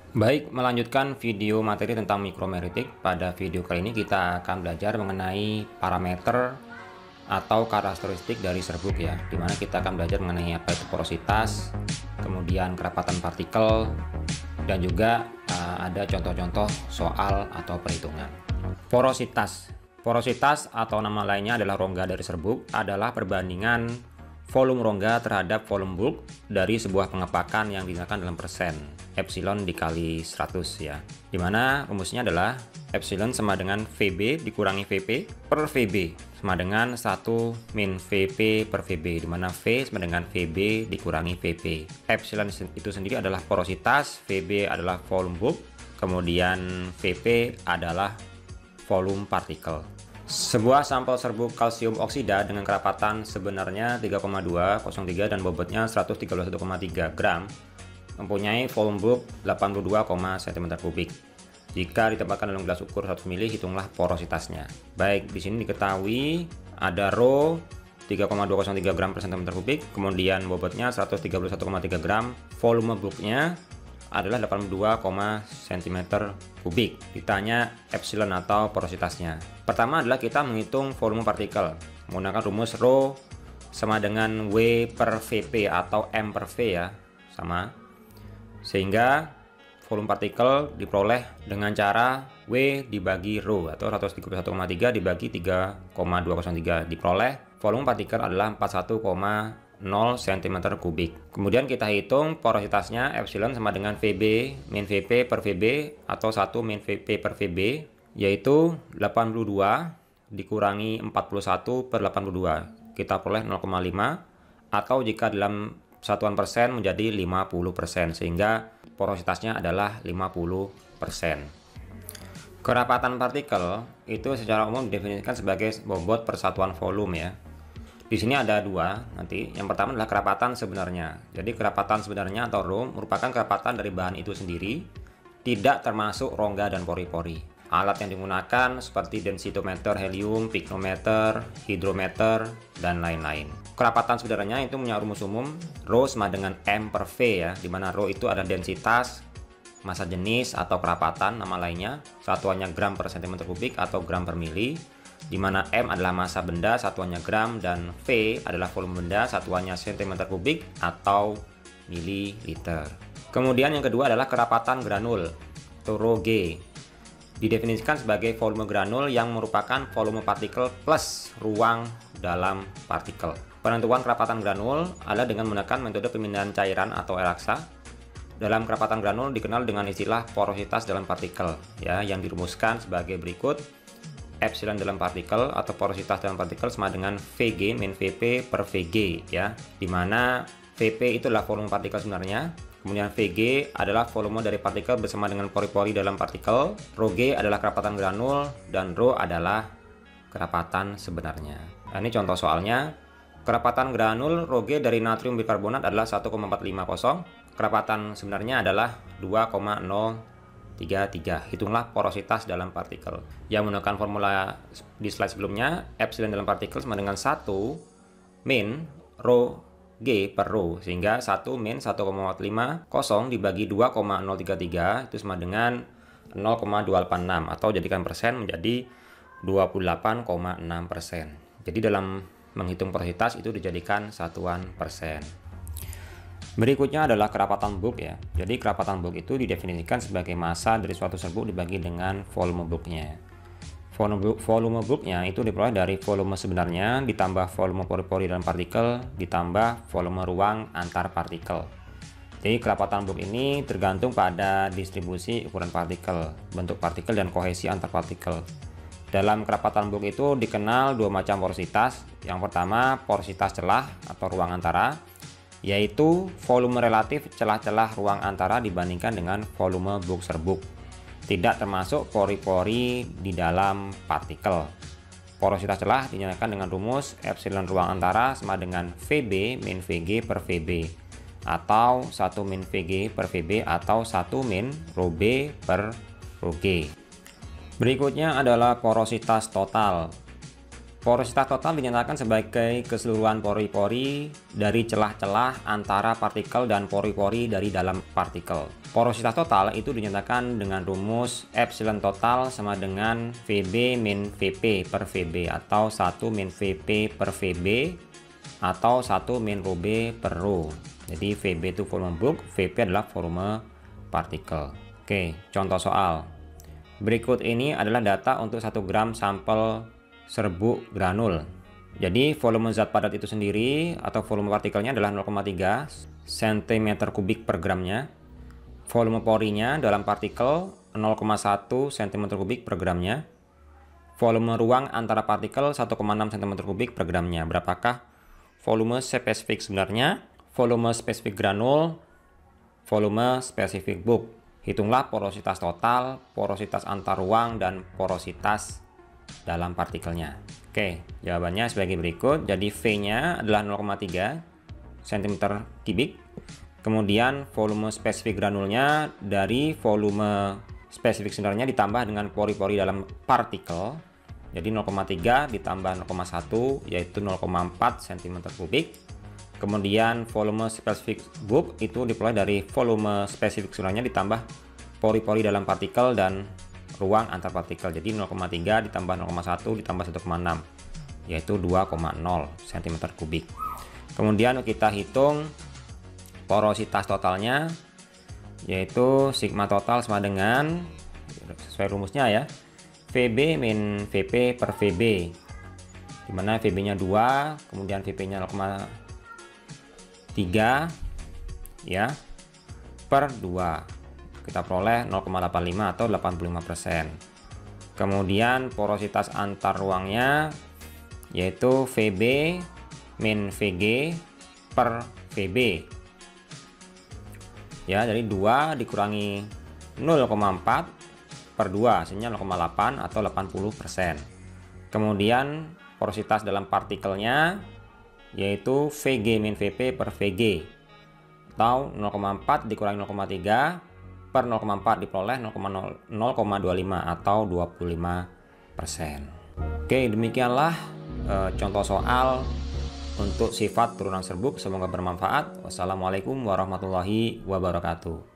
Baik, melanjutkan video materi tentang mikromeritik. Pada video kali ini kita akan belajar mengenai parameter atau karakteristik dari serbuk ya, dimana kita akan belajar mengenai apa itu porositas, kemudian kerapatan partikel, dan juga ada contoh-contoh soal atau perhitungan. Porositas atau nama lainnya adalah rongga dari serbuk adalah perbandingan volume rongga terhadap volume bulk dari sebuah pengepakan yang digunakan dalam persen epsilon dikali 100 ya, dimana rumusnya adalah epsilon sama dengan VB dikurangi VP per VB sama dengan 1 min VP per VB, dimana V sama dengan VB dikurangi VP. Epsilon itu sendiri adalah porositas, VB adalah volume bulk, kemudian VP adalah volume partikel. Sebuah sampel serbuk kalsium oksida dengan kerapatan sebenarnya 3,203 dan bobotnya 131,3 gram mempunyai volume bulk 82, cm3. Jika ditempatkan dalam gelas ukur 100 ml, hitunglah porositasnya. Baik, di sini diketahui ada rho 3,203 gram per cm3, kemudian bobotnya 131,3 gram, volume bulknya adalah 82, cm3. Ditanya epsilon atau porositasnya. Pertama adalah kita menghitung volume partikel menggunakan rumus rho sama dengan W per Vp atau M per V ya, sama. Sehingga volume partikel diperoleh dengan cara W dibagi rho atau 131,3 dibagi 3,203, diperoleh volume partikel adalah 41,0 cm3. Kemudian kita hitung porositasnya, epsilon sama dengan VB min VP per VB atau 1 min VP per VB, yaitu 82 dikurangi 41 per 82, kita peroleh 0,5, atau jika dalam satuan persen menjadi 50%, sehingga porositasnya adalah 50%. Kerapatan partikel itu secara umum didefinisikan sebagai bobot per satuan volume ya. Di sini ada dua nanti. Yang pertama adalah kerapatan sebenarnya. Jadi kerapatan sebenarnya atau rho merupakan kerapatan dari bahan itu sendiri, tidak termasuk rongga dan pori-pori. Alat yang digunakan seperti densitometer helium, piknometer, hidrometer, dan lain-lain. Kerapatan sebenarnya itu punya rumus umum rho sama dengan M per V ya, di mana rho itu adalah densitas, massa jenis atau kerapatan nama lainnya, satuannya gram per cm3 atau gram per mili, di mana M adalah massa benda, satuannya gram, dan V adalah volume benda, satuannya cm3 atau mililiter. Kemudian yang kedua adalah kerapatan granul atau rho G. Didefinisikan sebagai volume granul yang merupakan volume partikel plus ruang dalam partikel. Penentuan kerapatan granul adalah dengan menggunakan metode pemindahan cairan atau elaksa. Dalam kerapatan granul dikenal dengan istilah porositas dalam partikel ya, yang dirumuskan sebagai berikut. Epsilon dalam partikel atau porositas dalam partikel sama dengan Vg min Vp per Vg ya, dimana Vp itu adalah volume partikel sebenarnya, kemudian Vg adalah volume dari partikel bersama dengan pori-pori dalam partikel, rho G adalah kerapatan granul, dan rho adalah kerapatan sebenarnya. Nah, ini contoh soalnya. Kerapatan granul rho G dari natrium bikarbonat adalah 1,450, kerapatan sebenarnya adalah 2,033. Hitunglah porositas dalam partikel. Yang menggunakan formula di slide sebelumnya, epsilon dalam partikel sama dengan 1 min rho G per rho, sehingga 1 min 1,450 dibagi 2,033 itu sama dengan 0,286, atau jadikan persen menjadi 28,6%. Jadi dalam menghitung porositas itu dijadikan satuan persen. Berikutnya adalah kerapatan bulk ya. Jadi kerapatan bulk itu didefinisikan sebagai massa dari suatu serbuk dibagi dengan volume bulknya. Volume bulknya itu diperoleh dari volume sebenarnya ditambah volume pori-pori dalam partikel ditambah volume ruang antar partikel. Jadi kerapatan bulk ini tergantung pada distribusi ukuran partikel, bentuk partikel, dan kohesi antar partikel. Dalam kerapatan bulk itu dikenal dua macam porositas. Yang pertama porositas celah atau ruang antara, yaitu volume relatif celah-celah ruang antara dibandingkan dengan volume bulk serbuk, tidak termasuk pori-pori di dalam partikel. Porositas celah dinyatakan dengan rumus epsilon ruang antara sama dengan Vb min Vg per Vb, atau 1 min Vg per Vb atau 1 min rho B per rho G. Berikutnya adalah porositas total. Porositas total dinyatakan sebagai keseluruhan pori-pori dari celah-celah antara partikel dan pori-pori dari dalam partikel. Porositas total itu dinyatakan dengan rumus epsilon total sama dengan VB min VP per VB atau 1 min VP per VB atau 1 min ρB per ρ. Jadi VB itu volume bulk, VP adalah volume partikel. Oke, contoh soal. Berikut ini adalah data untuk 1 gram sampel serbuk granul. Jadi volume zat padat itu sendiri atau volume partikelnya adalah 0,3 cm3 per gramnya. Volume porinya dalam partikel 0,1 cm3 per gramnya. Volume ruang antara partikel 1,6 cm3 per gramnya. Berapakah volume spesifik sebenarnya, volume spesifik granul, volume spesifik bulk? Hitunglah porositas total, porositas antar ruang, dan porositas dalam partikelnya. Oke, jawabannya sebagai berikut. Jadi V-nya adalah 0,3 cm3. Kemudian volume spesifik granulnya dari volume spesifik sebenarnya ditambah dengan pori-pori dalam partikel. Jadi 0,3 ditambah 0,1 yaitu 0,4 cm3. Kemudian volume spesifik bulk itu diperoleh dari volume spesifik sebenarnya ditambah pori-pori dalam partikel dan ruang antar partikel. Jadi 0,3 ditambah 0,1 ditambah 1,6 yaitu 2,0 cm3. Kemudian kita hitung porositas totalnya, yaitu sigma total sama dengan, sesuai rumusnya ya, VB min VP per VB, dimana VB nya 2 kemudian VP nya 0,3 ya per 2, kita peroleh 0,85 atau 85%. Kemudian porositas antar ruangnya yaitu VB min VG per VB ya, dari 2 dikurangi 0,4 per 2 hasilnya 0,8 atau 80%. Kemudian porositas dalam partikelnya yaitu VG min VP per VG atau 0,4 dikurangi 0,3 per 0,4 diperoleh 0,25 atau 25%. Oke, demikianlah contoh soal untuk sifat turunan serbuk. Semoga bermanfaat. Wassalamualaikum warahmatullahi wabarakatuh.